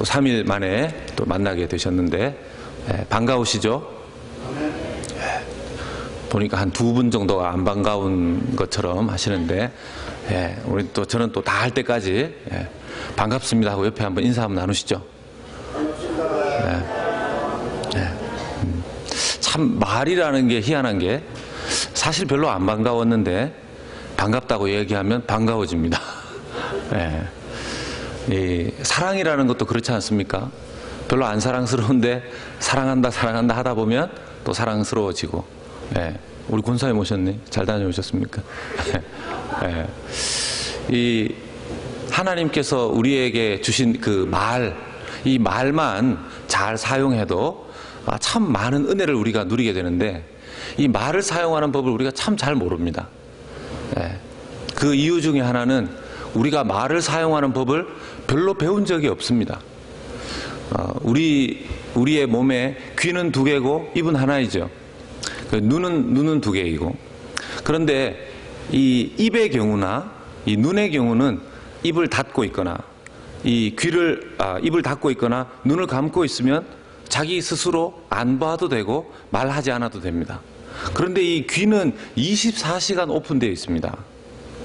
또 3일 만에 또 만나게 되셨는데 반가우시죠? 보니까 한 2분 정도가 안 반가운 것처럼 하시는데 우리 또 저는 또 다 할 때까지 반갑습니다 하고 옆에 한번 인사 한번 나누시죠. 참 말이라는 게 희한한 게 사실 별로 안 반가웠는데 반갑다고 얘기하면 반가워집니다. 이 사랑이라는 것도 그렇지 않습니까? 별로 안 사랑스러운데 사랑한다 사랑한다 하다 보면 또 사랑스러워지고. 우리 권사님 오셨네. 잘 다녀오셨습니까? 이 하나님께서 우리에게 주신 그 말, 이 말만 잘 사용해도 참 많은 은혜를 우리가 누리게 되는데 이 말을 사용하는 법을 우리가 참 잘 모릅니다. 그 이유 중에 하나는 우리가 말을 사용하는 법을 별로 배운 적이 없습니다. 우리의 몸에 귀는 2개고 입은 하나이죠. 눈은 2개이고. 그런데 이 입의 경우나 이 눈의 경우는 입을 닫고 있거나 입을 닫고 있거나 눈을 감고 있으면 자기 스스로 안 봐도 되고 말하지 않아도 됩니다. 그런데 이 귀는 24시간 오픈되어 있습니다.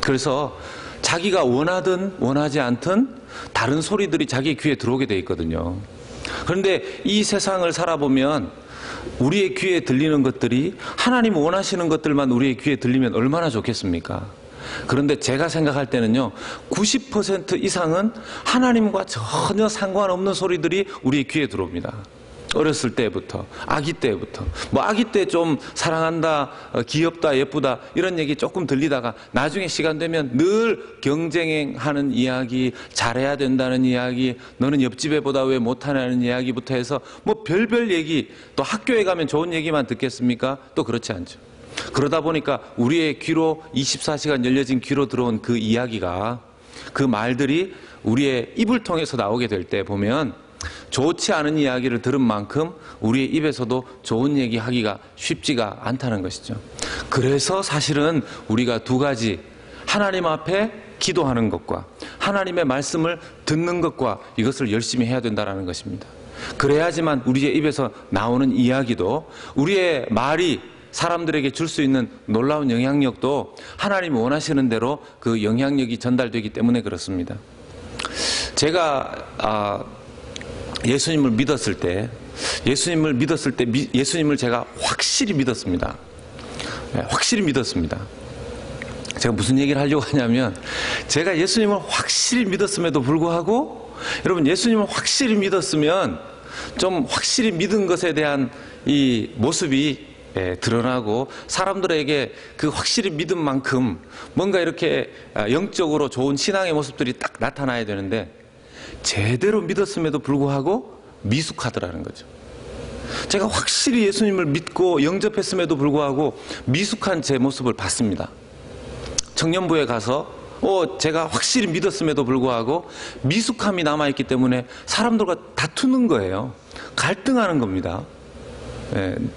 그래서 자기가 원하든 원하지 않든 다른 소리들이 자기 귀에 들어오게 되어 있거든요. 그런데 이 세상을 살아보면 우리의 귀에 들리는 것들이 하나님 원하시는 것들만 우리의 귀에 들리면 얼마나 좋겠습니까? 그런데 제가 생각할 때는요, 90% 이상은 하나님과 전혀 상관없는 소리들이 우리의 귀에 들어옵니다. 어렸을 때부터, 아기 때부터. 아기 때 좀 사랑한다, 귀엽다, 예쁘다 이런 얘기 조금 들리다가 나중에 시간 되면 늘 경쟁하는 이야기, 잘해야 된다는 이야기, 너는 옆집 애보다 왜 못하냐는 이야기부터 해서 별별 얘기, 또 학교에 가면 좋은 얘기만 듣겠습니까? 또 그렇지 않죠. 그러다 보니까 우리의 귀로 24시간 열려진 귀로 들어온 그 이야기가, 그 말들이 우리의 입을 통해서 나오게 될 때 보면 좋지 않은 이야기를 들은 만큼 우리의 입에서도 좋은 얘기 하기가 쉽지가 않다는 것이죠. 그래서 사실은 우리가 2가지, 하나님 앞에 기도하는 것과 하나님의 말씀을 듣는 것과 이것을 열심히 해야 된다는 것입니다. 그래야지만 우리의 입에서 나오는 이야기도, 우리의 말이 사람들에게 줄 수 있는 놀라운 영향력도 하나님이 원하시는 대로 그 영향력이 전달되기 때문에 그렇습니다. 제가 예수님을 믿었을 때 예수님을 제가 확실히 믿었습니다. 확실히 믿었습니다. 제가 무슨 얘기를 하려고 하냐면, 제가 예수님을 확실히 믿었음에도 불구하고, 여러분, 예수님을 확실히 믿었으면 좀 확실히 믿은 것에 대한 이 모습이 드러나고 사람들에게 그 확실히 믿은 만큼 뭔가 이렇게 영적으로 좋은 신앙의 모습들이 딱 나타나야 되는데, 제대로 믿었음에도 불구하고 미숙하더라는 거죠. 제가 확실히 예수님을 믿고 영접했음에도 불구하고 미숙한 제 모습을 봤습니다. 청년부에 가서 제가 확실히 믿었음에도 불구하고 미숙함이 남아있기 때문에 사람들과 다투는 거예요. 갈등하는 겁니다.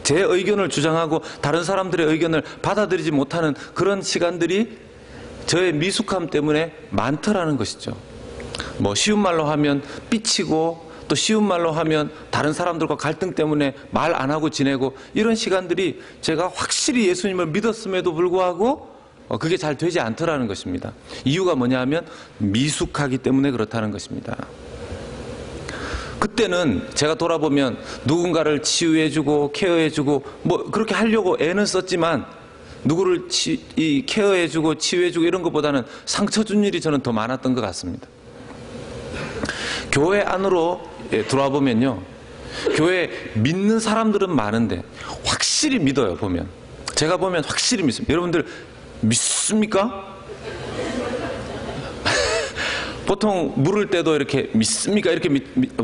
제 의견을 주장하고 다른 사람들의 의견을 받아들이지 못하는 그런 시간들이 저의 미숙함 때문에 많더라는 것이죠. 쉬운 말로 하면 삐치고, 또 쉬운 말로 하면 다른 사람들과 갈등 때문에 말 안 하고 지내고, 이런 시간들이 제가 확실히 예수님을 믿었음에도 불구하고 그게 잘 되지 않더라는 것입니다. 이유가 뭐냐면 미숙하기 때문에 그렇다는 것입니다. 그때는 제가 돌아보면 누군가를 치유해주고 케어해주고 그렇게 하려고 애는 썼지만, 누구를 케어해주고 치유해주고 이런 것보다는 상처 준 일이 저는 더 많았던 것 같습니다. 교회 안으로 들어와 보면요, 교회 믿는 사람들은 많은데 확실히 믿어요. 제가 보면 확실히 믿습니다. 여러분들 믿습니까? 보통 물을 때도 이렇게 믿습니까? 이렇게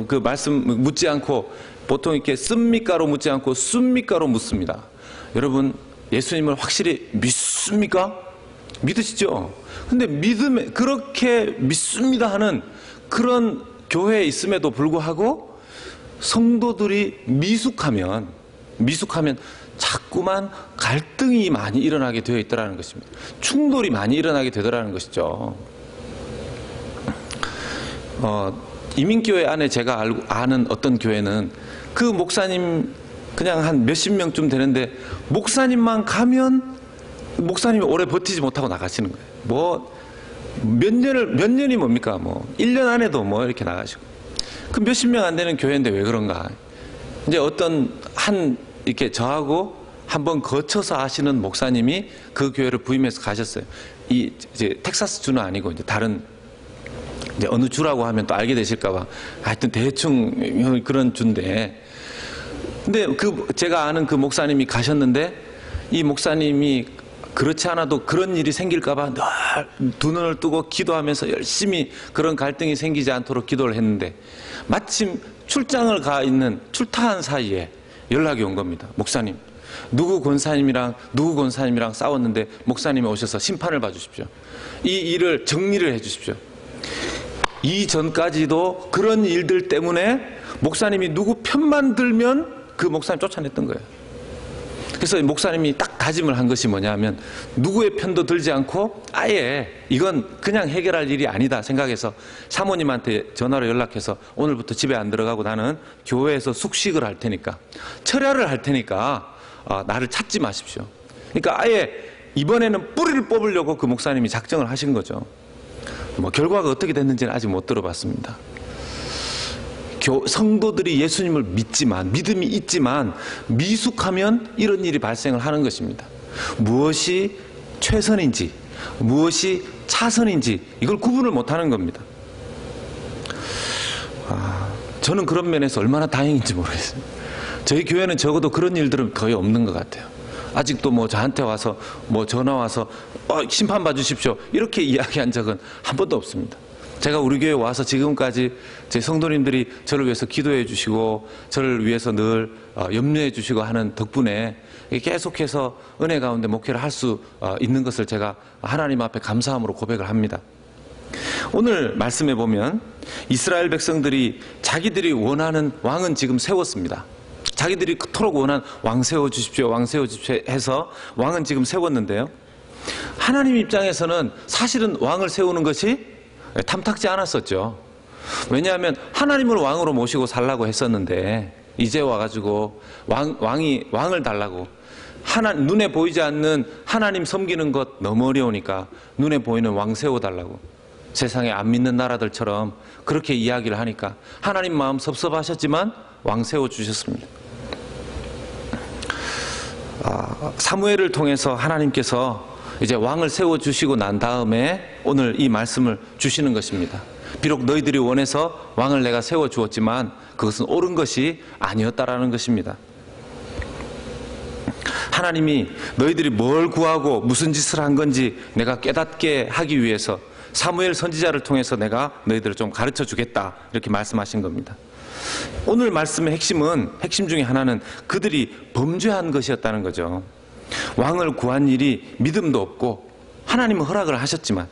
그 말씀 묻지 않고, 보통 이렇게 씁니까로 묻지 않고 씁니까로 묻습니다. 여러분, 예수님을 확실히 믿습니까? 믿으시죠? 근데 그렇게 믿습니다 하는 그런 교회에 있음에도 불구하고 성도들이 미숙하면 자꾸만 갈등이 많이 일어나게 되어 있더라는 것입니다. 충돌이 많이 일어나게 되더라는 것이죠. 이민교회 안에 제가 아는 어떤 교회는 그 목사님 그냥 한 몇십 명쯤 되는데 목사님만 가면 목사님이 오래 버티지 못하고 나가시는 거예요. 뭐 몇 년이 뭡니까? 뭐 1년 안에도 뭐 이렇게 나가시고. 그 몇십 명 안 되는 교회인데 왜 그런가? 이제 어떤 이렇게 저하고 한번 거쳐서 하시는 목사님이 그 교회를 부임해서 가셨어요. 이제 텍사스 주는 아니고 이제 다른 이제 어느 주라고 하면 또 알게 되실까봐 하여튼 대충 그런 주인데, 근데 제가 아는 그 목사님이 가셨는데 이 목사님이 그렇지 않아도 그런 일이 생길까봐 늘 두 눈을 뜨고 기도하면서 열심히 그런 갈등이 생기지 않도록 기도를 했는데 마침 출장을 가 있는 출타한 사이에 연락이 온 겁니다. 목사님, 누구 권사님이랑 싸웠는데 목사님이 오셔서 심판을 봐주십시오. 이 일을 정리를 해 주십시오. 이전까지도 그런 일들 때문에 목사님이 누구 편만 들면 그 목사님 쫓아냈던 거예요. 그래서 목사님이 딱 다짐을 한 것이 뭐냐면 누구의 편도 들지 않고 아예 이건 그냥 해결할 일이 아니다 생각해서 사모님한테 전화로 연락해서 오늘부터 집에 안 들어가고 나는 교회에서 숙식을 할 테니까 철야를 할 테니까 나를 찾지 마십시오. 그러니까 아예 이번에는 뿌리를 뽑으려고 그 목사님이 작정을 하신 거죠. 뭐 결과가 어떻게 됐는지는 아직 못 들어봤습니다. 성도들이 예수님을 믿음이 있지만 미숙하면 이런 일이 발생을 하는 것입니다. 무엇이 최선인지 무엇이 차선인지 이걸 구분을 못하는 겁니다. 저는 그런 면에서 얼마나 다행인지 모르겠어요. 저희 교회는 적어도 그런 일들은 거의 없는 것 같아요. 아직도 뭐 저한테 와서 뭐 전화 와서 심판 봐주십시오 이렇게 이야기한 적은 한 번도 없습니다. 제가 우리 교회에 와서 지금까지 제 성도님들이 저를 위해서 기도해 주시고 저를 위해서 늘 염려해 주시고 하는 덕분에 계속해서 은혜 가운데 목회를 할 수 있는 것을 제가 하나님 앞에 감사함으로 고백을 합니다. 오늘 말씀에 보면 이스라엘 백성들이 자기들이 원하는 왕은 지금 세웠습니다. 자기들이 그토록 원한 왕 세워주십시오 해서 왕은 지금 세웠는데요, 하나님 입장에서는 사실은 왕을 세우는 것이 탐탁지 않았었죠. 왜냐하면 하나님을 왕으로 모시고 살라고 했었는데 이제 와가지고 왕을 달라고, 눈에 보이지 않는 하나님 섬기는 것 너무 어려우니까 눈에 보이는 왕 세워달라고 세상에 안 믿는 나라들처럼 그렇게 이야기를 하니까 하나님 마음 섭섭하셨지만 왕 세워주셨습니다. 사무엘을 통해서 하나님께서 이제 왕을 세워주시고 난 다음에 오늘 이 말씀을 주시는 것입니다. 비록 너희들이 원해서 왕을 내가 세워주었지만 그것은 옳은 것이 아니었다라는 것입니다. 하나님이 너희들이 뭘 구하고 무슨 짓을 한 건지 내가 깨닫게 하기 위해서 사무엘 선지자를 통해서 내가 너희들을 좀 가르쳐 주겠다 이렇게 말씀하신 겁니다. 오늘 말씀의 핵심 중에 하나는 그들이 범죄한 것이었다는 거죠. 왕을 구한 일이 믿음도 없고 하나님은 허락을 하셨지만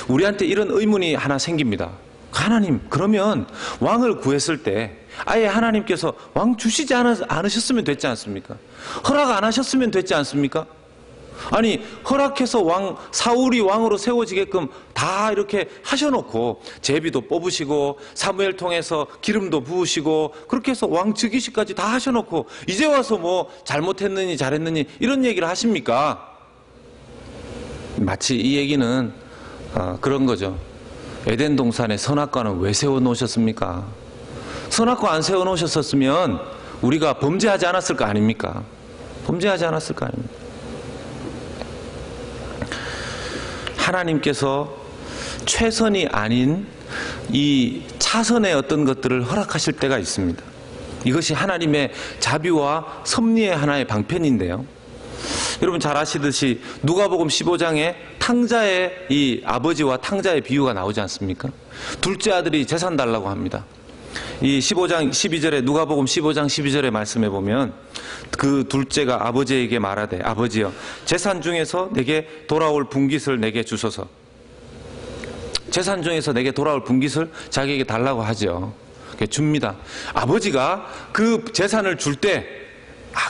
우리한테 이런 의문이 하나 생깁니다. 하나님, 그러면 왕을 구했을 때 아예 하나님께서 왕 주시지 않으셨으면 됐지 않습니까? 허락 안 하셨으면 됐지 않습니까? 아니, 허락해서 사울이 왕으로 세워지게끔 다 이렇게 하셔놓고 제비도 뽑으시고 사무엘 통해서 기름도 부으시고 그렇게 해서 왕 즉위식까지 다 하셔놓고 이제 와서 뭐 잘못했느니 잘했느니 이런 얘기를 하십니까? 마치 이 얘기는 그런 거죠. 에덴 동산에 선악과는 왜 세워놓으셨습니까? 선악과 안 세워놓으셨었으면 우리가 범죄하지 않았을 거 아닙니까? 범죄하지 않았을 거 아닙니까? 하나님께서 최선이 아닌 이 차선의 어떤 것들을 허락하실 때가 있습니다. 이것이 하나님의 자비와 섭리의 하나의 방편인데요. 여러분 잘 아시듯이 누가복음 15장에 탕자의 이 아버지와 탕자의 비유가 나오지 않습니까? 둘째 아들이 재산 달라고 합니다. 이 15장 12절에 누가복음 15장 12절의 말씀에 보면 그 둘째가 아버지에게 말하되 아버지여 재산 중에서 내게 돌아올 분깃을 내게 주소서. 재산 중에서 내게 돌아올 분깃을 자기에게 달라고 하죠. 줍니다. 아버지가 그 재산을 줄 때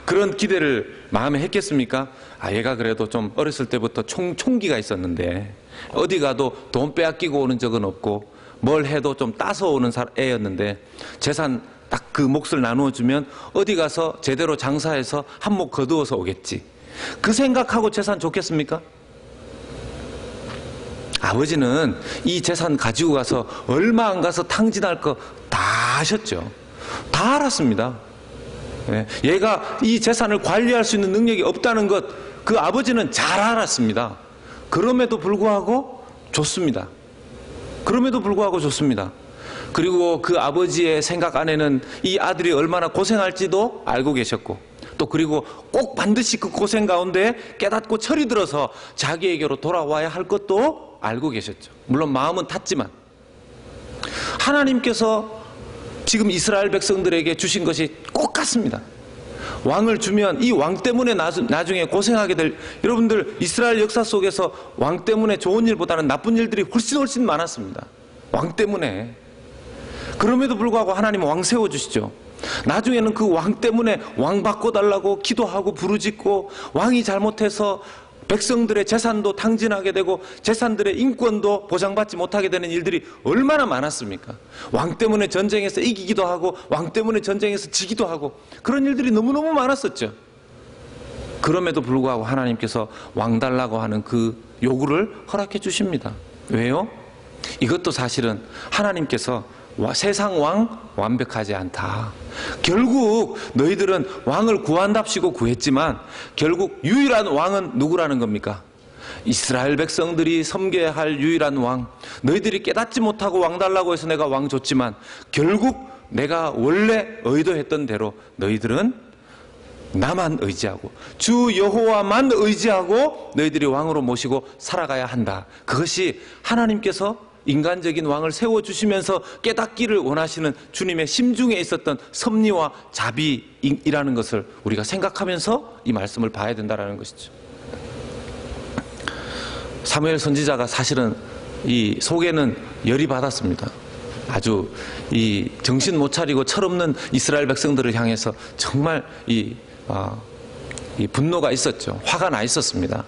그런 기대를 마음에 했겠습니까? 얘가 그래도 좀 어렸을 때부터 총기가 있었는데 어디 가도 돈 빼앗기고 오는 적은 없고 뭘 해도 좀 따서 오는 애였는데 재산 딱 그 몫을 나누어 주면 어디 가서 제대로 장사해서 한몫 거두어서 오겠지. 그 생각하고 재산 줬겠습니까? 아버지는 이 재산 가지고 가서 얼마 안 가서 탕진할 거 다 아셨죠. 다 알았습니다. 얘가 이 재산을 관리할 수 있는 능력이 없다는 것, 그 아버지는 잘 알았습니다. 그럼에도 불구하고 줬습니다. 그럼에도 불구하고 줬습니다. 그리고 그 아버지의 생각 안에는 이 아들이 얼마나 고생할지도 알고 계셨고, 또 그리고 꼭 반드시 그 고생 가운데 깨닫고 철이 들어서 자기에게로 돌아와야 할 것도 알고 계셨죠. 물론 마음은 탔지만 하나님께서 지금 이스라엘 백성들에게 주신 것이 꼭 같습니다. 왕을 주면 이 왕 때문에 나중에 고생하게 될, 여러분들 이스라엘 역사 속에서 왕 때문에 좋은 일보다는 나쁜 일들이 훨씬 많았습니다. 왕 때문에. 그럼에도 불구하고 하나님은 왕 세워주시죠. 나중에는 그 왕 때문에 왕 바꿔달라고 기도하고 부르짖고, 왕이 잘못해서 백성들의 재산도 탕진하게 되고 재산들의 인권도 보장받지 못하게 되는 일들이 얼마나 많았습니까? 왕 때문에 전쟁에서 이기기도 하고 왕 때문에 전쟁에서 지기도 하고 그런 일들이 너무너무 많았었죠. 그럼에도 불구하고 하나님께서 왕 달라고 하는 그 요구를 허락해 주십니다. 왜요? 이것도 사실은 하나님께서 세상 왕 완벽하지 않다. 결국 너희들은 왕을 구한답시고 구했지만 결국 유일한 왕은 누구라는 겁니까? 이스라엘 백성들이 섬겨야 할 유일한 왕. 너희들이 깨닫지 못하고 왕 달라고 해서 내가 왕 줬지만 결국 내가 원래 의도했던 대로 너희들은 나만 의지하고 주 여호와만 의지하고 너희들이 왕으로 모시고 살아가야 한다. 그것이 하나님께서 인간적인 왕을 세워주시면서 깨닫기를 원하시는 주님의 심중에 있었던 섭리와 자비이라는 것을 우리가 생각하면서 이 말씀을 봐야 된다는 것이죠. 사무엘 선지자가 사실은 이 속에는 열이 받았습니다. 아주 이 정신 못 차리고 철없는 이스라엘 백성들을 향해서 정말 이 분노가 있었죠. 화가 나 있었습니다.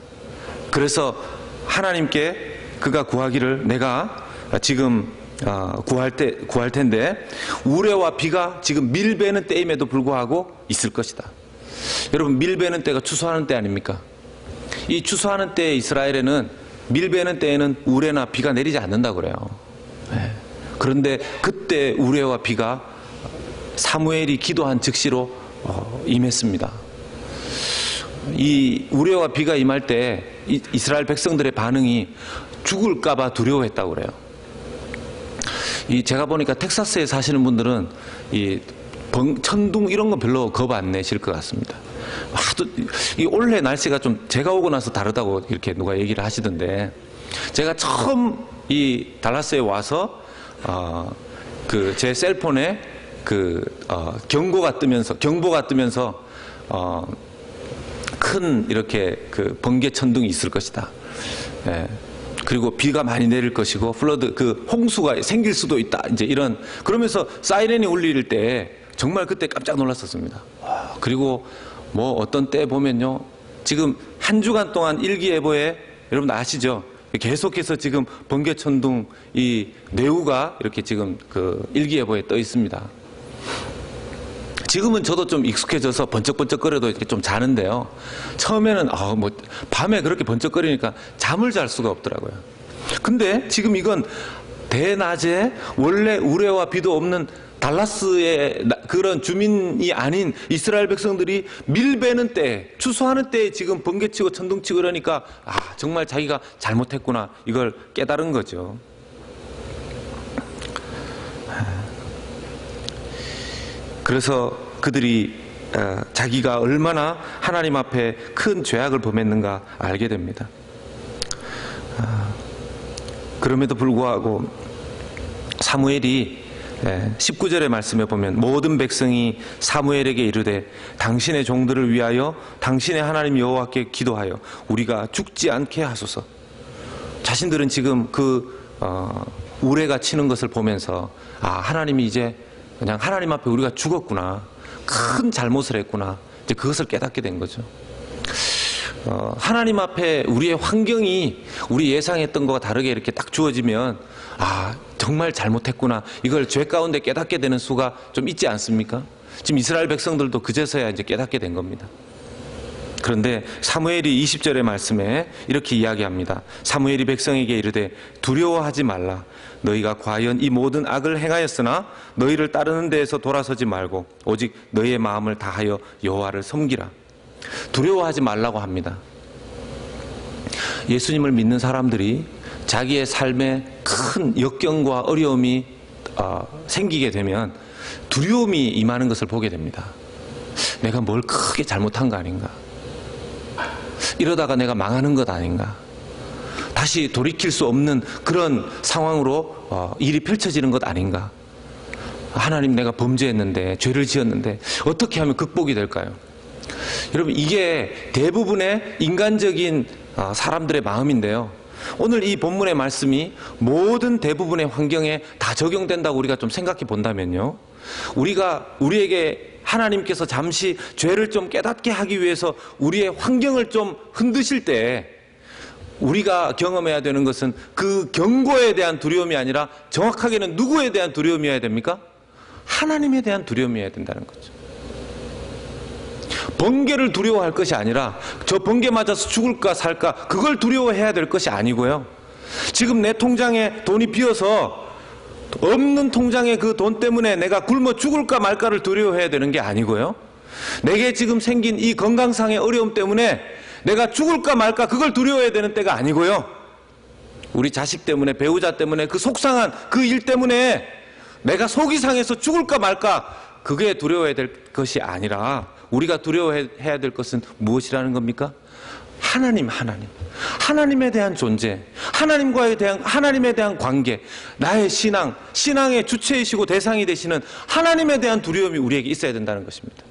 그래서 하나님께 그가 구하기를 내가 지금 구할 텐데 우레와 비가 지금 밀베는 때임에도 불구하고 있을 것이다. 여러분, 밀베는 때가 추수하는 때 아닙니까? 이 추수하는 때 이스라엘에는 밀베는 때에는 우레나 비가 내리지 않는다고 그래요. 그런데 그때 우레와 비가 사무엘이 기도한 즉시로 임했습니다. 이 우레와 비가 임할 때 이스라엘 백성들의 반응이 죽을까봐 두려워했다고 그래요. 제가 보니까 텍사스에 사시는 분들은 천둥 이런 거 별로 겁 안 내실 것 같습니다. 하도 올해 날씨가 좀 제가 오고 나서 다르다고 이렇게 누가 얘기를 하시던데, 제가 처음 이 달라스에 와서 제 셀폰에 경보가 뜨면서 큰 이렇게 번개 천둥이 있을 것이다. 예. 그리고 비가 많이 내릴 것이고 플러드 홍수가 생길 수도 있다. 이제 이런, 그러면서 사이렌이 울릴 때 정말 그때 깜짝 놀랐었습니다. 그리고 뭐 어떤 때 보면요, 지금 한 주간 동안 일기예보에 여러분 아시죠? 계속해서 지금 번개천둥 이 뇌우가 이렇게 지금 일기예보에 떠 있습니다. 지금은 저도 좀 익숙해져서 번쩍번쩍거려도 이렇게 좀 자는데요. 처음에는 밤에 그렇게 번쩍거리니까 잠을 잘 수가 없더라고요. 근데 지금 이건 대낮에 원래 우레와 비도 없는 달라스의 그런 주민이 아닌 이스라엘 백성들이 밀베는 때, 추수하는 때에 지금 번개치고 천둥치고 그러니까 정말 자기가 잘못했구나, 이걸 깨달은 거죠. 그래서 그들이 자기가 얼마나 하나님 앞에 큰 죄악을 범했는가 알게 됩니다. 그럼에도 불구하고 사무엘이 19절의 말씀에 보면 모든 백성이 사무엘에게 이르되 당신의 종들을 위하여 당신의 하나님 여호와께 기도하여 우리가 죽지 않게 하소서. 자신들은 지금 우레가 치는 것을 보면서 하나님이 이제 그냥 하나님 앞에 우리가 죽었구나, 큰 잘못을 했구나, 이제 그것을 깨닫게 된 거죠. 하나님 앞에 우리의 환경이 우리 예상했던 것과 다르게 이렇게 딱 주어지면 정말 잘못했구나, 이걸 죄 가운데 깨닫게 되는 수가 좀 있지 않습니까? 지금 이스라엘 백성들도 그제서야 이제 깨닫게 된 겁니다. 그런데 사무엘이 20절의 말씀에 이렇게 이야기합니다. 사무엘이 백성에게 이르되 두려워하지 말라. 너희가 과연 이 모든 악을 행하였으나 너희를 따르는 데에서 돌아서지 말고 오직 너희의 마음을 다하여 여호와를 섬기라. 두려워하지 말라고 합니다. 예수님을 믿는 사람들이 자기의 삶에 큰 역경과 어려움이 생기게 되면 두려움이 임하는 것을 보게 됩니다. 내가 뭘 크게 잘못한 거 아닌가? 이러다가 내가 망하는 것 아닌가? 다시 돌이킬 수 없는 그런 상황으로 일이 펼쳐지는 것 아닌가? 하나님, 내가 범죄했는데, 죄를 지었는데 어떻게 하면 극복이 될까요? 여러분, 이게 대부분의 인간적인 사람들의 마음인데요, 오늘 이 본문의 말씀이 모든 대부분의 환경에 다 적용된다고 우리가 좀 생각해 본다면요, 우리에게 하나님께서 잠시 죄를 좀 깨닫게 하기 위해서 우리의 환경을 좀 흔드실 때 우리가 경험해야 되는 것은 그 경고에 대한 두려움이 아니라 정확하게는 누구에 대한 두려움이어야 됩니까? 하나님에 대한 두려움이어야 된다는 거죠. 번개를 두려워할 것이 아니라 저 번개 맞아서 죽을까 살까 그걸 두려워해야 될 것이 아니고요, 지금 내 통장에 돈이 비어서 없는 통장에 그 돈 때문에 내가 굶어 죽을까 말까를 두려워해야 되는 게 아니고요, 내게 지금 생긴 이 건강상의 어려움 때문에 내가 죽을까 말까 그걸 두려워해야 되는 때가 아니고요, 우리 자식 때문에, 배우자 때문에, 그 속상한 그 일 때문에 내가 속이 상해서 죽을까 말까 그게 두려워해야 될 것이 아니라 우리가 두려워해야 될 것은 무엇이라는 겁니까? 하나님에 대한 존재, 하나님에 대한 관계, 나의 신앙의 주체이시고 대상이 되시는 하나님에 대한 두려움이 우리에게 있어야 된다는 것입니다.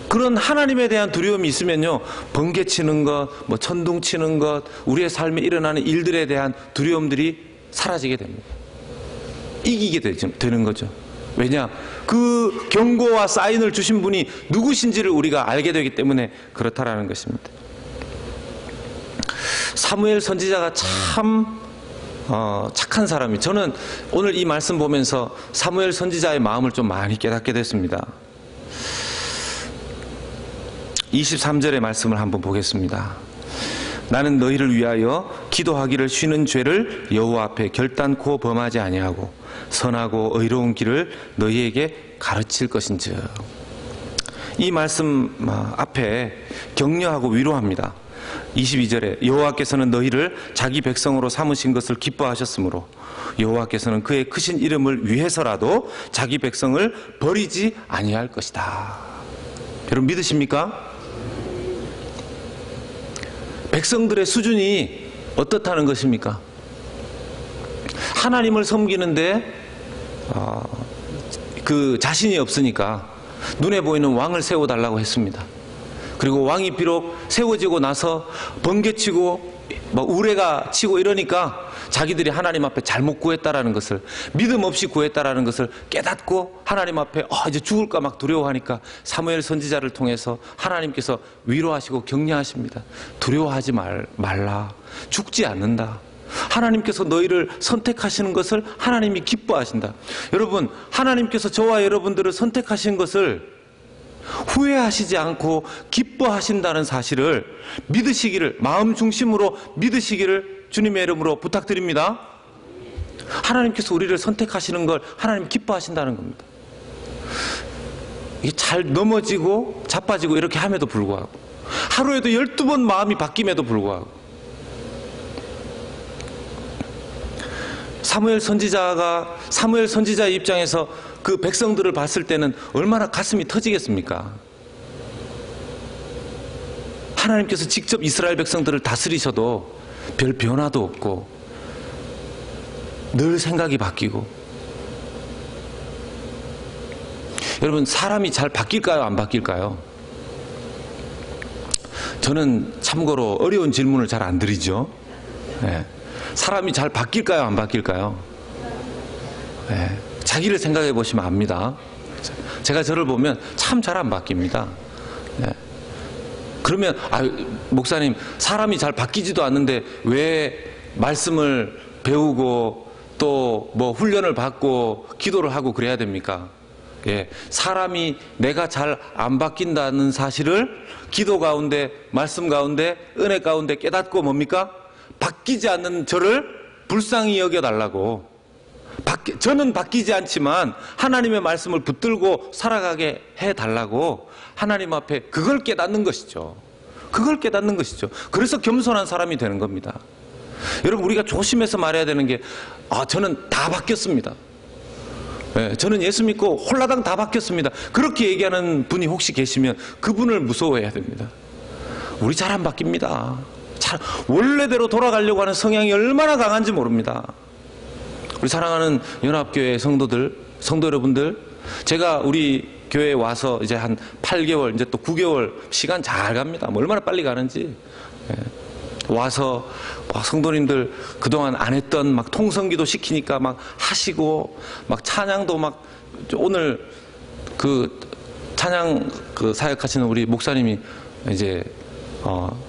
그런 하나님에 대한 두려움이 있으면요, 번개 치는 것, 천둥 치는 것, 우리의 삶에 일어나는 일들에 대한 두려움들이 사라지게 됩니다. 이기게 되는 거죠. 왜냐? 그 경고와 사인을 주신 분이 누구신지를 우리가 알게 되기 때문에 그렇다라는 것입니다. 사무엘 선지자가 참 착한 사람이, 저는 오늘 이 말씀 보면서 사무엘 선지자의 마음을 좀 많이 깨닫게 됐습니다. 23절의 말씀을 한번 보겠습니다. 나는 너희를 위하여 기도하기를 쉬는 죄를 여호와 앞에 결단코 범하지 아니하고 선하고 의로운 길을 너희에게 가르칠 것인즉. 이 말씀 앞에 격려하고 위로합니다. 22절에 여호와께서는 너희를 자기 백성으로 삼으신 것을 기뻐하셨으므로 여호와께서는 그의 크신 이름을 위해서라도 자기 백성을 버리지 아니할 것이다. 여러분 믿으십니까? 백성들의 수준이 어떻다는 것입니까? 하나님을 섬기는데 그 자신이 없으니까 눈에 보이는 왕을 세워달라고 했습니다. 그리고 왕이 비록 세워지고 나서 번개치고 우레가 치고 이러니까 자기들이 하나님 앞에 잘못 구했다라는 것을, 믿음 없이 구했다라는 것을 깨닫고 하나님 앞에 이제 죽을까 막 두려워하니까 사무엘 선지자를 통해서 하나님께서 위로하시고 격려하십니다. 두려워하지 말라. 죽지 않는다. 하나님께서 너희를 선택하시는 것을 하나님이 기뻐하신다. 여러분, 하나님께서 저와 여러분들을 선택하신 것을 후회하시지 않고 기뻐하신다는 사실을 믿으시기를, 마음 중심으로 믿으시기를 주님의 이름으로 부탁드립니다. 하나님께서 우리를 선택하시는 걸 하나님 기뻐하신다는 겁니다. 이게 잘 넘어지고 자빠지고 이렇게 함에도 불구하고, 하루에도 12번 마음이 바뀜에도 불구하고, 사무엘 선지자의 입장에서 그 백성들을 봤을 때는 얼마나 가슴이 터지겠습니까? 하나님께서 직접 이스라엘 백성들을 다스리셔도 별 변화도 없고 늘 생각이 바뀌고. 여러분, 사람이 잘 바뀔까요? 안 바뀔까요? 저는 참고로 어려운 질문을 잘 안 드리죠. 네. 사람이 잘 바뀔까요? 안 바뀔까요? 네. 자기를 생각해 보시면 압니다. 제가 저를 보면 참 잘 안 바뀝니다. 네. 그러면 목사님, 사람이 잘 바뀌지도 않는데 왜 말씀을 배우고 또 뭐 훈련을 받고 기도를 하고 그래야 됩니까? 예, 사람이 내가 잘 안 바뀐다는 사실을 기도 가운데, 말씀 가운데, 은혜 가운데 깨닫고 뭡니까? 바뀌지 않는 저를 불쌍히 여겨달라고. 저는 바뀌지 않지만 하나님의 말씀을 붙들고 살아가게 해달라고 하나님 앞에 그걸 깨닫는 것이죠. 그걸 깨닫는 것이죠. 그래서 겸손한 사람이 되는 겁니다. 여러분, 우리가 조심해서 말해야 되는 게, 저는 다 바뀌었습니다. 예, 저는 예수 믿고 홀라당 다 바뀌었습니다. 그렇게 얘기하는 분이 혹시 계시면 그분을 무서워해야 됩니다. 우리 잘 안 바뀝니다. 원래대로 돌아가려고 하는 성향이 얼마나 강한지 모릅니다. 우리 사랑하는 연합교회 성도 여러분들, 제가 우리 교회에 와서 이제 한 8개월, 이제 또 9개월 시간 잘 갑니다. 뭐 얼마나 빨리 가는지. 예. 와서 성도님들 그동안 안 했던 막 통성기도 시키니까 막 하시고, 막 찬양도 막, 오늘 그 찬양 그 사역하시는 우리 목사님이 이제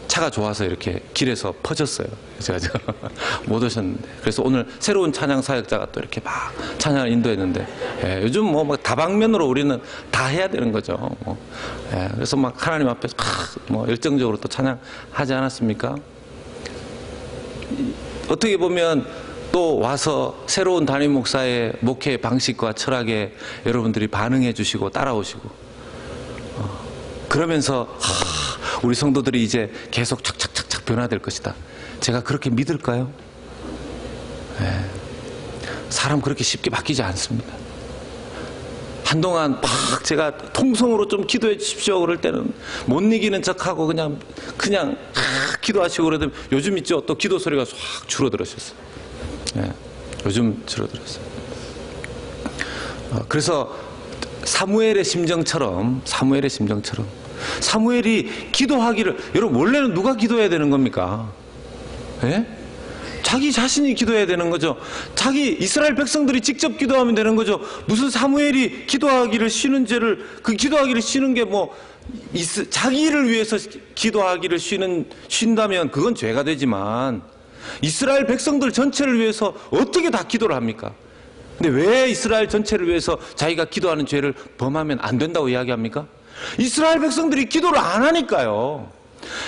차가 좋아서 이렇게 길에서 퍼졌어요. 제가 못 오셨는데, 그래서 오늘 새로운 찬양 사역자가 또 이렇게 막 찬양을 인도했는데, 예, 요즘 뭐 다방면으로 우리는 다 해야 되는 거죠. 예, 그래서 막 하나님 앞에서 뭐 열정적으로 또 찬양하지 않았습니까? 어떻게 보면 또 와서 새로운 담임 목사의 목회 방식과 철학에 여러분들이 반응해 주시고 따라오시고, 그러면서 우리 성도들이 이제 계속 착착착착 변화될 것이다. 제가 그렇게 믿을까요? 네. 사람 그렇게 쉽게 바뀌지 않습니다. 한동안 막 제가 통성으로 좀 기도해 주십시오 그럴 때는 못 이기는 척하고 그냥 기도하시고 그러더니 요즘 있죠, 또 기도 소리가 확 줄어들으셨어요. 네. 요즘 줄어들었어요. 그래서 사무엘의 심정처럼 사무엘이 기도하기를, 여러분 원래는 누가 기도해야 되는 겁니까? 예? 자기 자신이 기도해야 되는 거죠. 이스라엘 백성들이 직접 기도하면 되는 거죠. 무슨 사무엘이 기도하기를 쉬는 죄를, 그 기도하기를 쉬는 게 뭐 자기를 위해서 기도하기를 쉰다면 그건 죄가 되지만, 이스라엘 백성들 전체를 위해서 어떻게 다 기도를 합니까? 근데 왜 이스라엘 전체를 위해서 자기가 기도하는 죄를 범하면 안 된다고 이야기합니까? 이스라엘 백성들이 기도를 안 하니까요.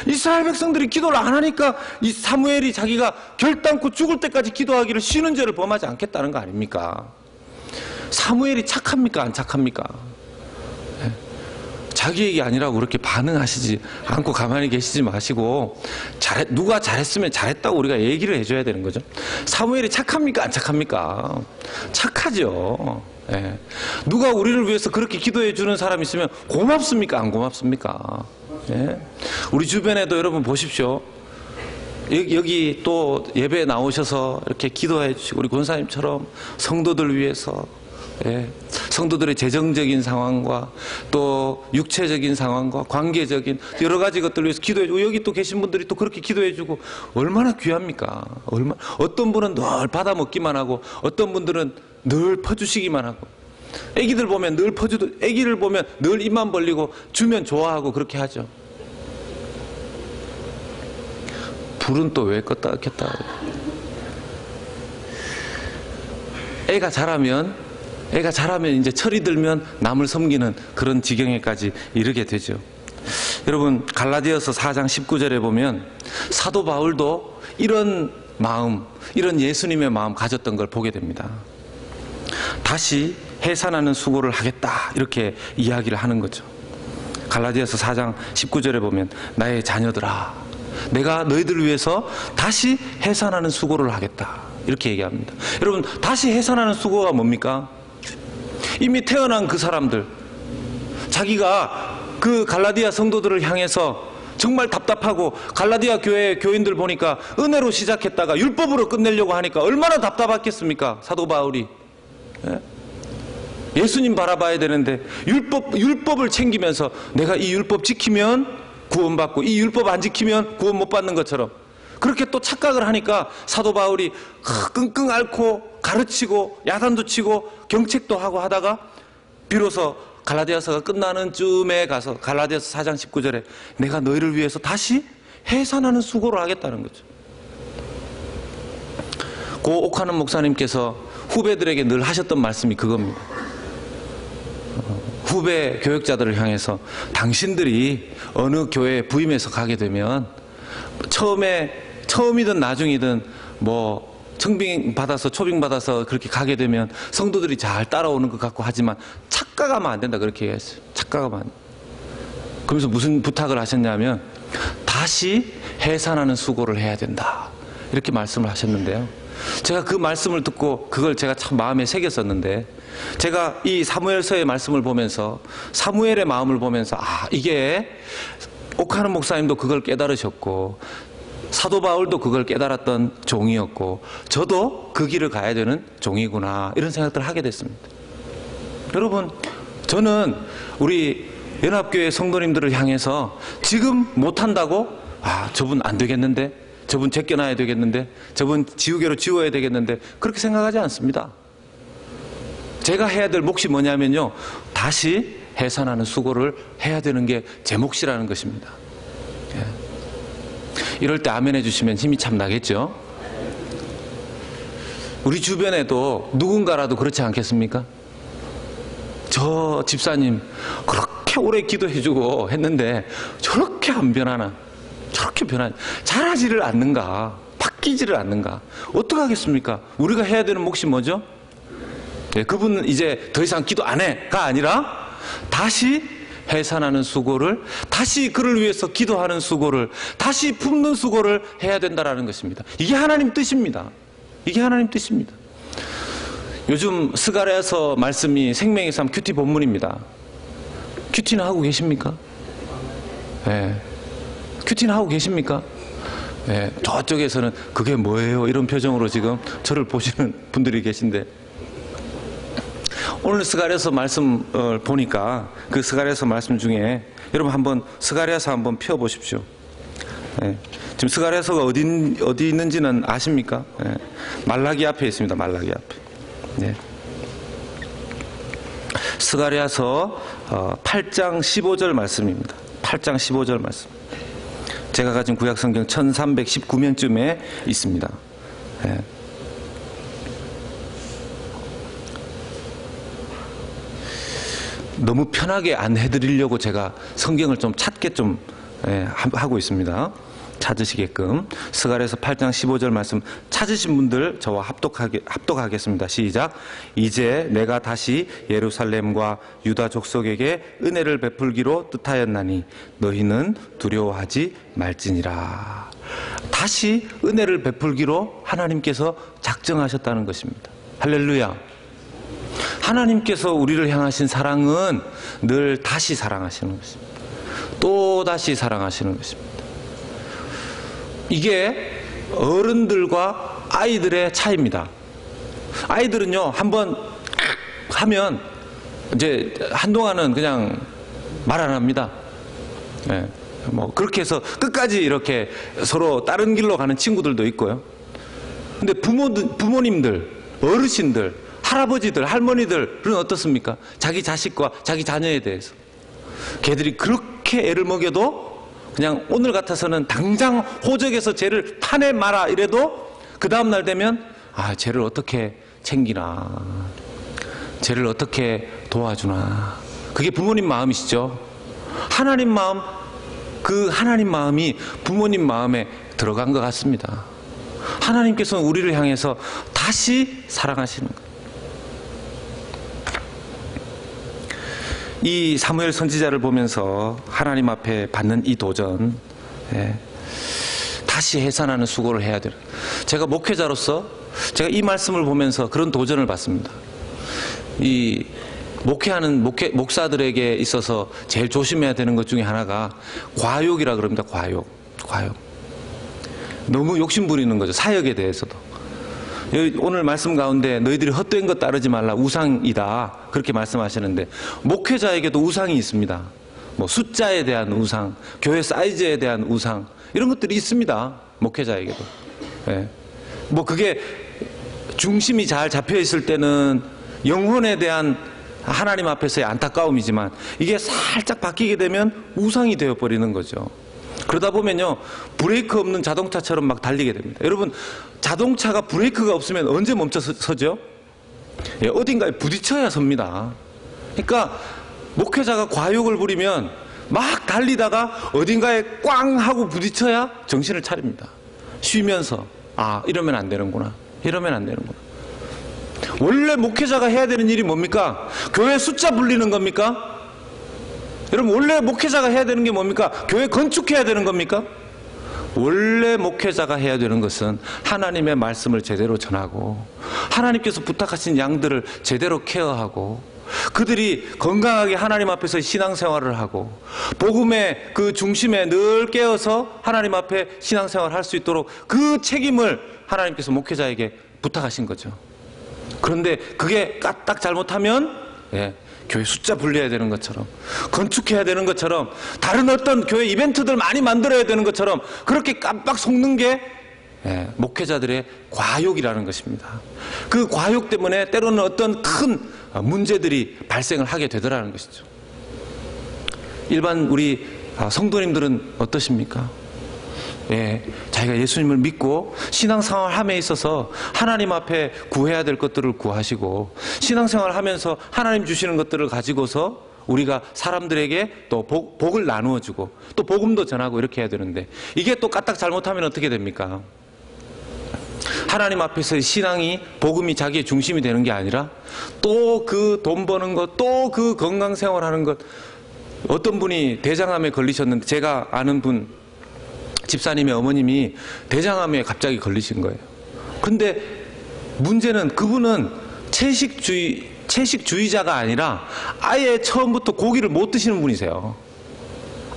이스라엘 백성들이 기도를 안 하니까 이 사무엘이 자기가 결단코 죽을 때까지 기도하기를 쉬는 죄를 범하지 않겠다는 거 아닙니까? 사무엘이 착합니까? 안 착합니까? 자기 얘기 아니라고 그렇게 반응하시지 않고 가만히 계시지 마시고, 누가 잘했으면 잘했다고 우리가 얘기를 해줘야 되는 거죠. 사무엘이 착합니까? 안 착합니까? 착하죠. 예. 누가 우리를 위해서 그렇게 기도해 주는 사람 있으면 고맙습니까? 안 고맙습니까? 예. 우리 주변에도 여러분 보십시오. 여기 또 예배에 나오셔서 이렇게 기도해 주시고, 우리 권사님처럼 성도들 위해서, 예, 성도들의 재정적인 상황과 또 육체적인 상황과 관계적인 여러 가지 것들을 위해서 기도해주고, 여기 또 계신 분들이 또 그렇게 기도해주고, 얼마나 귀합니까? 어떤 분은 늘 받아 먹기만 하고, 어떤 분들은 늘 퍼주시기만 하고, 애기를 보면 늘 입만 벌리고 주면 좋아하고 그렇게 하죠. 불은 또 왜 껐다 켰다. 애가 자라면 이제 철이 들면 남을 섬기는 그런 지경에까지 이르게 되죠. 여러분, 갈라디아서 4장 19절에 보면 사도 바울도 이런 마음, 이런 예수님의 마음 가졌던 걸 보게 됩니다. 다시 해산하는 수고를 하겠다, 이렇게 이야기를 하는 거죠. 갈라디아서 4장 19절에 보면 나의 자녀들아, 내가 너희들을 위해서 다시 해산하는 수고를 하겠다, 이렇게 얘기합니다. 여러분, 다시 해산하는 수고가 뭡니까? 이미 태어난 그 사람들, 자기가 그 갈라디아 성도들을 향해서 정말 답답하고, 갈라디아 교회 교인들 보니까 은혜로 시작했다가 율법으로 끝내려고 하니까 얼마나 답답했겠습니까? 사도 바울이. 예? 예수님 바라봐야 되는데 율법을 챙기면서 내가 이 율법 지키면 구원받고 이 율법 안 지키면 구원 못 받는 것처럼 그렇게 또 착각을 하니까 사도 바울이 끙끙 앓고 가르치고 야단도 치고 경책도 하고 하다가 비로소 갈라디아서가 끝나는 쯤에 가서 갈라디아서 4장 19절에 내가 너희를 위해서 다시 해산하는 수고를 하겠다는 거죠. 고 옥하는 목사님께서 후배들에게 늘 하셨던 말씀이 그겁니다. 후배 교역자들을 향해서 당신들이 어느 교회에 부임해서 가게 되면 처음이든 나중이든 뭐 청빙 받아서 초빙 받아서 그렇게 가게 되면 성도들이 잘 따라오는 것 같고 하지만 착각하면 안 된다 그렇게 얘기했어요. 착각하면 안 된다. 그러면서 무슨 부탁을 하셨냐면 다시 해산하는 수고를 해야 된다 이렇게 말씀을 하셨는데요. 제가 그 말씀을 듣고 그걸 제가 참 마음에 새겼었는데 제가 이 사무엘서의 말씀을 보면서 사무엘의 마음을 보면서 이게 옥하는 목사님도 그걸 깨달으셨고 사도 바울도 그걸 깨달았던 종이었고 저도 그 길을 가야 되는 종이구나 이런 생각들을 하게 됐습니다. 여러분 저는 우리 연합교회 성도님들을 향해서 지금 못한다고 저분 안 되겠는데 저분 제껴놔야 되겠는데 저분 지우개로 지워야 되겠는데 그렇게 생각하지 않습니다. 제가 해야 될 몫이 뭐냐면요 다시 해산하는 수고를 해야 되는 게 제 몫이라는 것입니다. 이럴 때 아멘 해주시면 힘이 참 나겠죠. 우리 주변에도 누군가라도 그렇지 않겠습니까? 저 집사님 그렇게 오래 기도해주고 했는데 저렇게 안 변하나, 저렇게 변하나, 잘하지를 않는가, 바뀌지를 않는가, 어떡하겠습니까? 우리가 해야 되는 몫이 뭐죠? 그분은 이제 더 이상 기도 안 해가 아니라 다시 해산하는 수고를, 다시 그를 위해서 기도하는 수고를, 다시 품는 수고를 해야 된다라는 것입니다. 이게 하나님 뜻입니다. 이게 하나님 뜻입니다. 요즘 스가랴서 말씀이 생명의 삶 큐티 본문입니다. 큐티는 하고 계십니까? 네. 큐티는 하고 계십니까? 네. 저쪽에서는 그게 뭐예요? 이런 표정으로 지금 저를 보시는 분들이 계신데 오늘 스가랴서 말씀을 보니까 그 스가랴서 말씀 중에 여러분 한번 스가랴서 한번 펴보십시오. 네. 지금 스가랴서가 어디 있는지는 아십니까? 네. 말라기 앞에 있습니다. 말라기 앞에. 네. 스가랴서 8장 15절 말씀입니다. 8장 15절 말씀. 제가 가진 구약성경 1319면쯤에 있습니다. 네. 너무 편하게 안 해드리려고 제가 성경을 좀 찾게 좀 하고 있습니다. 찾으시게끔. 스가랴서 8장 15절 말씀 찾으신 분들 저와 합독하겠습니다. 시작. 이제 내가 다시 예루살렘과 유다 족속에게 은혜를 베풀기로 뜻하였나니 너희는 두려워하지 말지니라. 다시 은혜를 베풀기로 하나님께서 작정하셨다는 것입니다. 할렐루야. 하나님께서 우리를 향하신 사랑은 늘 다시 사랑하시는 것입니다. 또 다시 사랑하시는 것입니다. 이게 어른들과 아이들의 차이입니다. 아이들은요, 한번 하면 이제 한동안은 그냥 말 안 합니다. 네. 뭐 그렇게 해서 끝까지 이렇게 서로 다른 길로 가는 친구들도 있고요. 근데 부모님들, 어르신들, 할아버지들, 할머니들은 어떻습니까? 자기 자식과 자기 자녀에 대해서 걔들이 그렇게 애를 먹여도 그냥 오늘 같아서는 당장 호적에서 쟤를 파내 마라 이래도 그 다음날 되면 쟤를 어떻게 챙기나, 쟤를 어떻게 도와주나. 그게 부모님 마음이시죠. 하나님 마음, 그 하나님 마음이 부모님 마음에 들어간 것 같습니다. 하나님께서는 우리를 향해서 다시 사랑하시는 거예요. 이 사무엘 선지자를 보면서 하나님 앞에 받는 이 도전, 다시 해산하는 수고를 해야 돼요. 제가 목회자로서 제가 이 말씀을 보면서 그런 도전을 받습니다. 이 목회하는 목사들에게 있어서 제일 조심해야 되는 것 중에 하나가 과욕이라 그럽니다. 과욕. 너무 욕심 부리는 거죠. 사역에 대해서도. 오늘 말씀 가운데 너희들이 헛된 것 따르지 말라, 우상이다 그렇게 말씀하시는데 목회자에게도 우상이 있습니다. 뭐 숫자에 대한 우상, 교회 사이즈에 대한 우상, 이런 것들이 있습니다. 목회자에게도. 뭐 그게 중심이 잘 잡혀 있을 때는 영혼에 대한 하나님 앞에서의 안타까움이지만 이게 살짝 바뀌게 되면 우상이 되어버리는 거죠. 그러다 보면요, 브레이크 없는 자동차처럼 막 달리게 됩니다. 여러분, 자동차가 브레이크가 없으면 언제 멈춰 서죠? 예, 어딘가에 부딪혀야 섭니다. 그러니까 목회자가 과욕을 부리면 막 달리다가 어딘가에 꽝 하고 부딪혀야 정신을 차립니다. 쉬면서, 아, 이러면 안 되는구나. 이러면 안 되는구나. 원래 목회자가 해야 되는 일이 뭡니까? 교회 숫자 불리는 겁니까? 여러분, 원래 목회자가 해야 되는 게 뭡니까? 교회 건축해야 되는 겁니까? 원래 목회자가 해야 되는 것은 하나님의 말씀을 제대로 전하고 하나님께서 부탁하신 양들을 제대로 케어하고 그들이 건강하게 하나님 앞에서 신앙생활을 하고 복음의 그 중심에 늘 깨어서 하나님 앞에 신앙생활을 할 수 있도록 그 책임을 하나님께서 목회자에게 부탁하신 거죠. 그런데 그게 까딱 잘못하면 교회 숫자 불려야 되는 것처럼, 건축해야 되는 것처럼, 다른 어떤 교회 이벤트들 많이 만들어야 되는 것처럼 그렇게 깜빡 속는 게 목회자들의 과욕이라는 것입니다. 그 과욕 때문에 때로는 어떤 큰 문제들이 발생을 하게 되더라는 것이죠. 일반 우리 성도님들은 어떠십니까? 자기가 예수님을 믿고 신앙생활 함에 있어서 하나님 앞에 구해야 될 것들을 구하시고 신앙생활 하면서 하나님 주시는 것들을 가지고서 우리가 사람들에게 또 복을 나누어 주고 또 복음도 전하고 이렇게 해야 되는데 이게 또 까딱 잘못하면 어떻게 됩니까? 하나님 앞에서의 신앙이 복음이 자기의 중심이 되는 게 아니라 또 그 돈 버는 것, 또 그 건강생활 하는 것. 어떤 분이 대장암에 걸리셨는데 제가 아는 분 집사님의 어머님이 대장암에 갑자기 걸리신 거예요. 근데 문제는 그분은 채식주의자가 아니라 아예 처음부터 고기를 못 드시는 분이세요.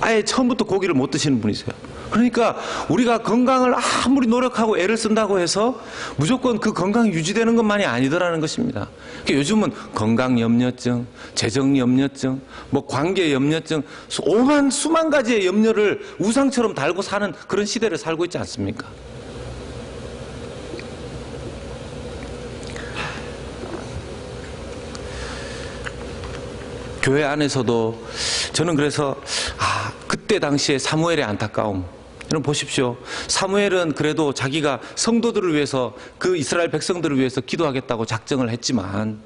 아예 처음부터 고기를 못 드시는 분이세요. 그러니까 우리가 건강을 아무리 노력하고 애를 쓴다고 해서 무조건 그 건강이 유지되는 것만이 아니더라는 것입니다. 그러니까 요즘은 건강염려증, 재정염려증, 뭐 관계염려증, 수만 가지의 염려를 우상처럼 달고 사는 그런 시대를 살고 있지 않습니까? 교회 안에서도 저는 그래서 그때 당시에 사무엘의 안타까움, 여러분 보십시오. 사무엘은 그래도 자기가 성도들을 위해서 그 이스라엘 백성들을 위해서 기도하겠다고 작정을 했지만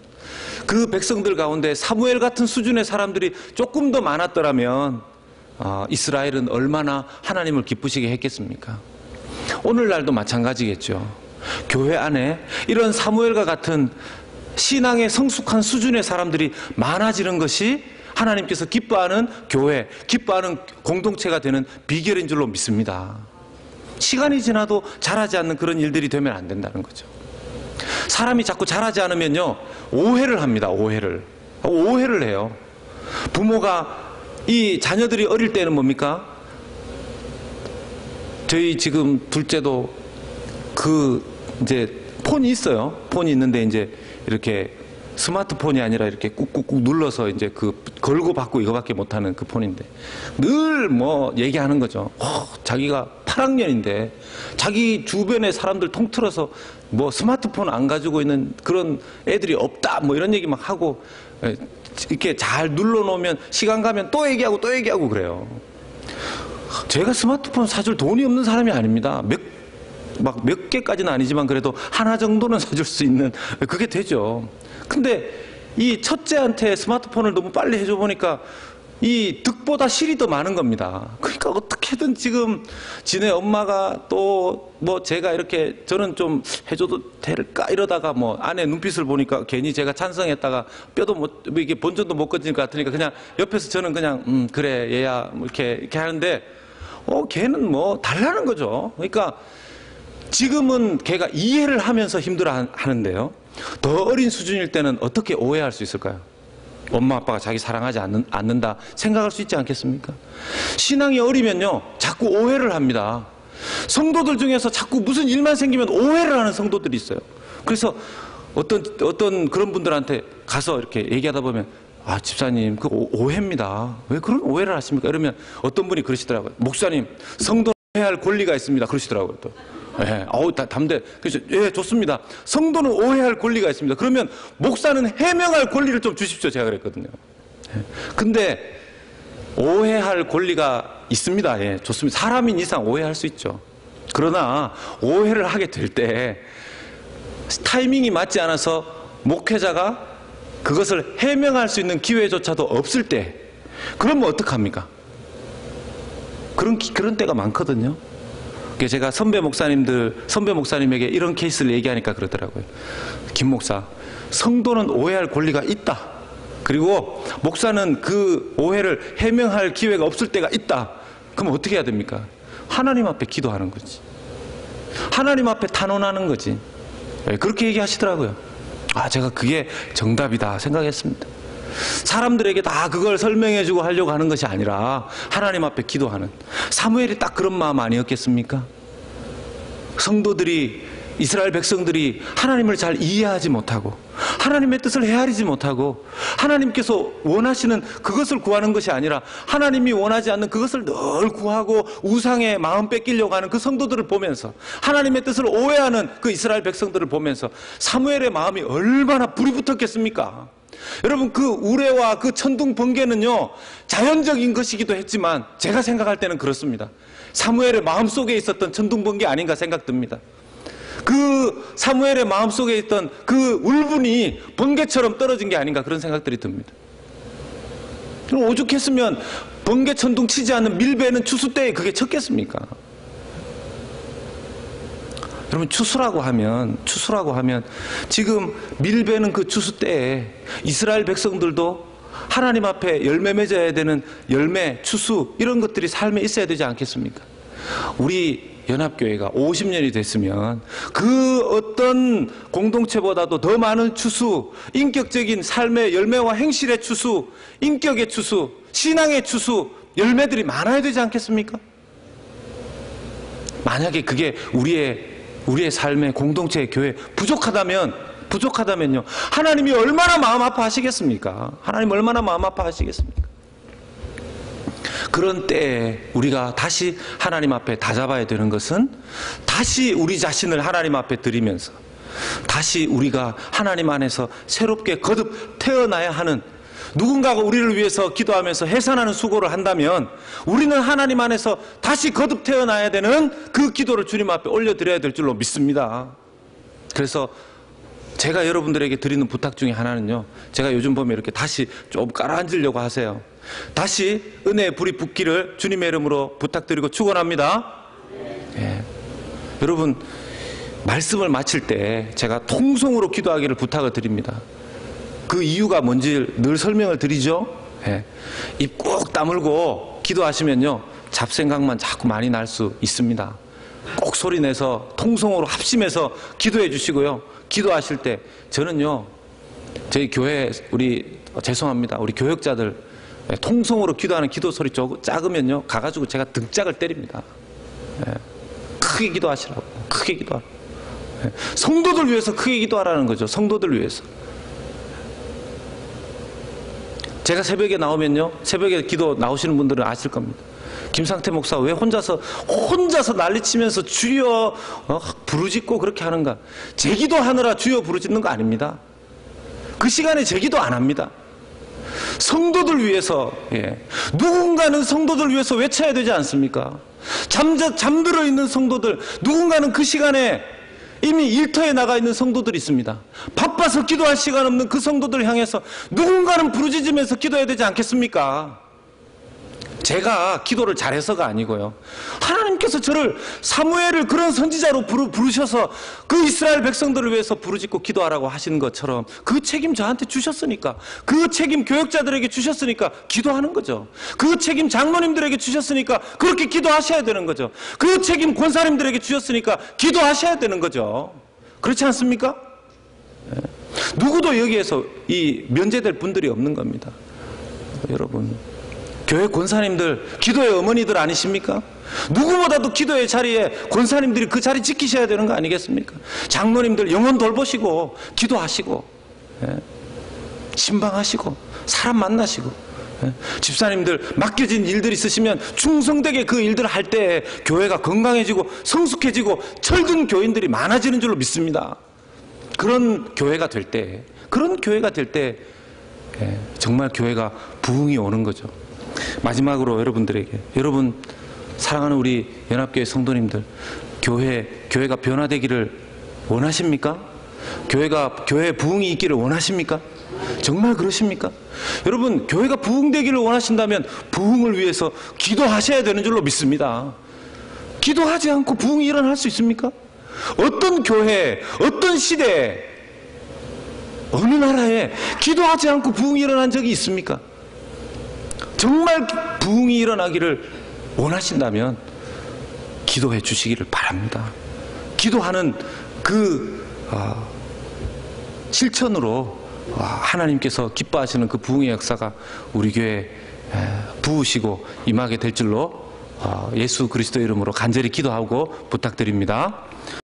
그 백성들 가운데 사무엘 같은 수준의 사람들이 조금 더 많았더라면 이스라엘은 얼마나 하나님을 기쁘시게 했겠습니까? 오늘날도 마찬가지겠죠. 교회 안에 이런 사무엘과 같은 신앙의 성숙한 수준의 사람들이 많아지는 것이 하나님께서 기뻐하는 교회, 기뻐하는 공동체가 되는 비결인 줄로 믿습니다. 시간이 지나도 자라지 않는 그런 일들이 되면 안 된다는 거죠. 사람이 자꾸 자라지 않으면요, 오해를 합니다. 오해를 해요. 부모가 이 자녀들이 어릴 때는 뭡니까? 저희 지금 둘째도 이제 폰이 있어요. 폰이 있는데 이제 이렇게 스마트폰이 아니라 이렇게 꾹꾹꾹 눌러서 이제 걸고 받고 이거밖에 못하는 그 폰인데 늘 뭐 얘기하는 거죠. 자기가 8학년인데 자기 주변의 사람들 통틀어서 뭐 스마트폰 안 가지고 있는 그런 애들이 없다 뭐 이런 얘기 막 하고 이렇게 잘 눌러놓으면 시간 가면 또 얘기하고 그래요. 제가 스마트폰 사줄 돈이 없는 사람이 아닙니다. 몇 개까지는 아니지만 그래도 하나 정도는 사줄 수 있는 그게 되죠. 근데 이 첫째한테 스마트폰을 너무 빨리 해줘 보니까 이 득보다 실이 더 많은 겁니다. 그러니까 어떻게든 지금 지네 엄마가 또 뭐 제가 이렇게 저는 좀 해줘도 될까 이러다가 뭐 아내 눈빛을 보니까 괜히 제가 찬성했다가 뼈도 못 이게 본전도 못 건질 것 같으니까 그냥 옆에서 저는 그냥 그래 얘야 뭐 이렇게 하는데 걔는 뭐 달라는 거죠. 그러니까 지금은 걔가 이해를 하면서 힘들어 하는데요. 더 어린 수준일 때는 어떻게 오해할 수 있을까요? 엄마 아빠가 자기 사랑하지 않는다 생각할 수 있지 않겠습니까? 신앙이 어리면요 자꾸 오해를 합니다. 성도들 중에서 자꾸 무슨 일만 생기면 오해를 하는 성도들이 있어요. 그래서 어떤 그런 분들한테 가서 이렇게 얘기하다 보면 집사님 그거 오해입니다. 왜 그런 오해를 하십니까? 이러면 어떤 분이 그러시더라고요. 목사님 성도 오해할 권리가 있습니다. 그러시더라고요. 또 예, 담대. 그렇죠. 예, 좋습니다. 성도는 오해할 권리가 있습니다. 그러면 목사는 해명할 권리를 좀 주십시오. 제가 그랬거든요. 예. 근데 오해할 권리가 있습니다. 예, 좋습니다. 사람인 이상 오해할 수 있죠. 그러나 오해를 하게 될 때 타이밍이 맞지 않아서 목회자가 그것을 해명할 수 있는 기회조차도 없을 때, 그러면 어떡합니까? 그런 때가 많거든요. 제가 선배 목사님에게 이런 케이스를 얘기하니까 그러더라고요. 김 목사, 성도는 오해할 권리가 있다. 그리고 목사는 그 오해를 해명할 기회가 없을 때가 있다. 그럼 어떻게 해야 됩니까? 하나님 앞에 기도하는 거지. 하나님 앞에 탄원하는 거지. 그렇게 얘기하시더라고요. 제가 그게 정답이다 생각했습니다. 사람들에게 다 그걸 설명해주고 하려고 하는 것이 아니라 하나님 앞에 기도하는, 사무엘이 딱 그런 마음 아니었겠습니까? 성도들이, 이스라엘 백성들이 하나님을 잘 이해하지 못하고 하나님의 뜻을 헤아리지 못하고 하나님께서 원하시는 그것을 구하는 것이 아니라 하나님이 원하지 않는 그것을 늘 구하고 우상에 마음 뺏기려고 하는 그 성도들을 보면서, 하나님의 뜻을 오해하는 그 이스라엘 백성들을 보면서 사무엘의 마음이 얼마나 불이 붙었겠습니까? 여러분, 그 우레와 그 천둥 번개는요, 자연적인 것이기도 했지만 제가 생각할 때는 그렇습니다. 사무엘의 마음속에 있었던 천둥 번개 아닌가 생각됩니다. 그 사무엘의 마음속에 있던 그 울분이 번개처럼 떨어진 게 아닌가, 그런 생각들이 듭니다. 그럼 오죽했으면 번개 천둥 치지 않는 밀배는 추수 때에 그게 쳤겠습니까? 여러분, 추수라고 하면 지금 밀배는 그 추수 때에 이스라엘 백성들도 하나님 앞에 열매 맺어야 되는 열매, 추수, 이런 것들이 삶에 있어야 되지 않겠습니까? 우리 연합교회가 50년이 됐으면 그 어떤 공동체보다도 더 많은 추수, 인격적인 삶의 열매와 행실의 추수, 인격의 추수, 신앙의 추수, 열매들이 많아야 되지 않겠습니까? 만약에 그게 우리의 삶의 공동체의 교회 부족하다면요, 하나님이 얼마나 마음 아파하시겠습니까? 하나님 얼마나 마음 아파하시겠습니까? 그런 때에 우리가 다시 하나님 앞에 다잡아야 되는 것은, 다시 우리 자신을 하나님 앞에 드리면서 다시 우리가 하나님 안에서 새롭게 거듭 태어나야 하는, 누군가가 우리를 위해서 기도하면서 해산하는 수고를 한다면 우리는 하나님 안에서 다시 거듭 태어나야 되는 그 기도를 주님 앞에 올려드려야 될 줄로 믿습니다. 그래서 제가 여러분들에게 드리는 부탁 중에 하나는요, 제가 요즘 보면 이렇게 다시 좀 깔아앉으려고 하세요. 다시 은혜의 불이 붙기를 주님의 이름으로 부탁드리고 축원합니다. 예. 여러분, 말씀을 마칠 때 제가 통성으로 기도하기를 부탁을 드립니다. 그 이유가 뭔지 늘 설명을 드리죠. 예. 입 꼭 다물고 기도하시면요, 잡생각만 자꾸 많이 날 수 있습니다. 꼭 소리내서 통성으로 합심해서 기도해 주시고요. 기도하실 때 저는요, 저희 교회 죄송합니다, 우리 교역자들 통성으로 기도하는 기도 소리 작으면요, 가가지고 제가 등짝을 때립니다. 예. 크게 기도하시라고, 크게 기도하라고. 예. 성도들 위해서 크게 기도하라는 거죠. 성도들 위해서. 제가 새벽에 나오면요, 새벽에 기도 나오시는 분들은 아실 겁니다. 김상태 목사 왜 혼자서 난리치면서 주여 부르짖고 그렇게 하는가? 제 기도하느라 주여 부르짖는 거 아닙니다. 그 시간에 제 기도 안 합니다. 성도들 위해서, 누군가는 성도들 위해서 외쳐야 되지 않습니까? 잠들어 있는 성도들, 누군가는 그 시간에 이미 일터에 나가 있는 성도들이 있습니다. 바빠서 기도할 시간 없는 그 성도들을 향해서 누군가는 부르짖으면서 기도해야 되지 않겠습니까? 제가 기도를 잘해서가 아니고요, 하나님께서 저를, 사무엘을 그런 선지자로 부르셔서 그 이스라엘 백성들을 위해서 부르짖고 기도하라고 하시는 것처럼 그 책임 저한테 주셨으니까, 그 책임 교역자들에게 주셨으니까 기도하는 거죠. 그 책임 장로님들에게 주셨으니까 그렇게 기도하셔야 되는 거죠. 그 책임 권사님들에게 주셨으니까 기도하셔야 되는 거죠. 그렇지 않습니까? 누구도 여기에서 면제될 분들이 없는 겁니다. 여러분, 교회 권사님들, 기도의 어머니들 아니십니까? 누구보다도 기도의 자리에 권사님들이 그 자리 지키셔야 되는 거 아니겠습니까? 장로님들 영혼 돌보시고 기도하시고, 신방하시고 사람 만나시고, 집사님들 맡겨진 일들 있으시면 충성되게 그 일들을 할 때 교회가 건강해지고 성숙해지고 철든 교인들이 많아지는 줄로 믿습니다. 그런 교회가 될 때, 정말 교회가 부흥이 오는 거죠. 마지막으로 여러분들에게, 여러분 사랑하는 우리 연합교회 성도님들, 교회가 변화되기를 원하십니까? 교회 부흥이 있기를 원하십니까? 정말 그러십니까? 여러분, 교회가 부흥되기를 원하신다면 부흥을 위해서 기도하셔야 되는 줄로 믿습니다. 기도하지 않고 부흥이 일어날 수 있습니까? 어떤 교회, 어떤 시대에, 어느 나라에 기도하지 않고 부흥이 일어난 적이 있습니까? 정말 부흥이 일어나기를 원하신다면 기도해 주시기를 바랍니다. 기도하는 그 실천으로 하나님께서 기뻐하시는 그 부흥의 역사가 우리 교회에 부으시고 임하게 될 줄로 예수 그리스도 이름으로 간절히 기도하고 부탁드립니다.